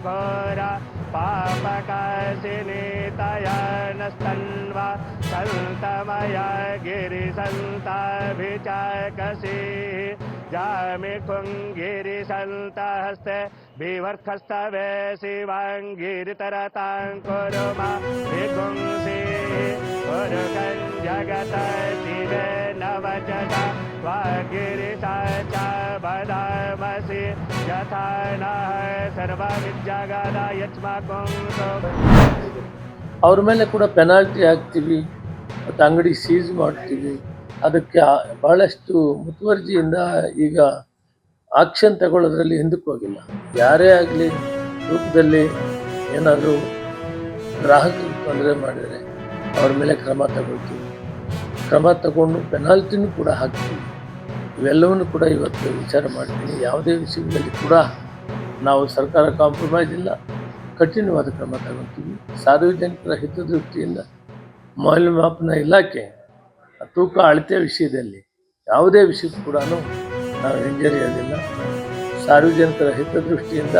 घोर पापकाशिनी तयनस्तन्वा सन्तमय गिरिसन्ताभिचाकसी जामि कुङ्गिरिसन्तहस्ते विवर्खस्तवे शिवाङ्गिरितरतां कुरु मा विगुंसि कुरुकं जगत शिवे नवचता त्वगिरिसा च वदामसि यथा नः सर्वविद्यागाद यच्माकं ಅವ್ರ ಮೇಲೆ ಕೂಡ ಪೆನಾಲ್ಟಿ ಹಾಕ್ತೀವಿ ಮತ್ತು ಅಂಗಡಿ ಸೀಸ್ ಮಾಡ್ತೀವಿ. ಅದಕ್ಕೆ ಭಾಳಷ್ಟು ಮುತುವರ್ಜಿಯಿಂದ ಈಗ ಆಕ್ಷನ್ ತಗೊಳ್ಳೋದ್ರಲ್ಲಿ ಹಿಂದಕ್ಕೆ ಹೋಗಿಲ್ಲ. ಯಾರೇ ಆಗಲಿ ರೂಪದಲ್ಲಿ ಏನಾದರೂ ಗ್ರಾಹಕರಿಗೆ ತೊಂದರೆ ಮಾಡಿದರೆ ಅವ್ರ ಮೇಲೆ ಕ್ರಮ ತಗೊಳ್ತೀವಿ. ಕ್ರಮ ತಗೊಂಡು ಪೆನಾಲ್ಟಿನೂ ಕೂಡ ಹಾಕ್ತೀವಿ. ಇವೆಲ್ಲವನ್ನು ಕೂಡ ಇವತ್ತು ವಿಚಾರ ಮಾಡ್ತೀನಿ. ಯಾವುದೇ ವಿಷಯದಲ್ಲಿ ಕೂಡ ನಾವು ಸರ್ಕಾರ ಕಾಂಪ್ರಮೈಸ್ ಇಲ್ಲ, ಕಠಿಣವಾದ ಕ್ರಮ ತಗೊಳ್ತೀವಿ. ಸಾರ್ವಜನಿಕರ ಹಿತದೃಷ್ಟಿಯಿಂದ ಮೌಲ್ಯಮಾಪನ ಇಲಾಖೆ ತೂಕ ಅಳತೆ ವಿಷಯದಲ್ಲಿ ಯಾವುದೇ ವಿಷಯಕ್ಕೂ ಕೂಡ ನಾವು ಹಿಂಜರಿಯೋದಿಲ್ಲ. ಸಾರ್ವಜನಿಕರ ಹಿತದೃಷ್ಟಿಯಿಂದ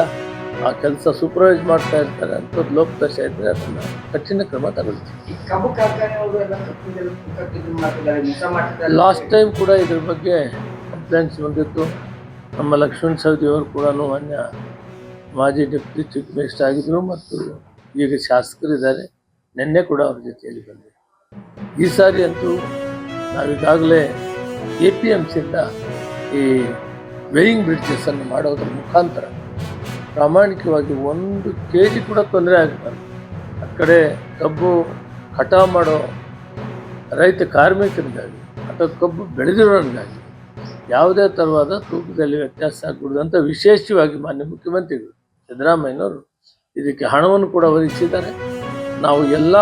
ಆ ಕೆಲಸ ಸೂಪರ್ವೈಸ್ ಮಾಡ್ತಾ ಇರ್ತಾರೆ ಅಂಥದ್ದು ಲೋಪದೋಷ ಇದ್ದರೆ ಅದನ್ನು ಕಠಿಣ ಕ್ರಮ ತಗೊಳ್ತೀವಿ. ಲಾಸ್ಟ್ ಟೈಮ್ ಕೂಡ ಇದ್ರ ಬಗ್ಗೆ ಕಂಪ್ಲೇಂಟ್ಸ್ ಬಂದಿತ್ತು. ನಮ್ಮ ಲಕ್ಷ್ಮಣ ಸವದಿಯವರು ಕೂಡ ಮಾನ್ಯ ಮಾಜಿ ಡೆಪ್ಯೂಟಿ ಚೀಫ್ ಮಿನಿಸ್ಟರ್ ಆಗಿದ್ದರು ಮತ್ತು ಈಗ ಶಾಸಕರಿದ್ದಾರೆ. ನಿನ್ನೆ ಕೂಡ ಅವ್ರ ಜೊತೆಯಲ್ಲಿ ಬಂದೆ. ಈ ಸಾರಿ ಅಂತೂ ನಾವೀಗಾಗಲೇ APMCಯಿಂದ ಈ ವೇಯಿಂಗ್ ಬ್ರಿಡ್ಜಸ್ಸನ್ನು ಮಾಡೋದ್ರ ಮುಖಾಂತರ ಪ್ರಾಮಾಣಿಕವಾಗಿ 1 kg ಕೂಡ ತೊಂದರೆ ಆಗಬಾರ್ದು. ಆ ಕಡೆ ಕಬ್ಬು ಕಟಾವು ಮಾಡೋ ರೈತ ಕಾರ್ಮಿಕರಿಗಾಗಿ ಅಥವಾ ಕಬ್ಬು ಬೆಳೆದಿರೋರಿಗಾಗಿ ಯಾವುದೇ ಥರವಾದ ತೂಕದಲ್ಲಿ ವ್ಯತ್ಯಾಸ ಆಗಬಾರ್ದು ಅಂತ ವಿಶೇಷವಾಗಿ ಮಾನ್ಯ ಮುಖ್ಯಮಂತ್ರಿಗಳು ಸಿದ್ದರಾಮಯ್ಯನವರು ಇದಕ್ಕೆ ಹಣವನ್ನು ಕೂಡ ಒದಗಿಸಿದ್ದಾರೆ. ನಾವು ಎಲ್ಲ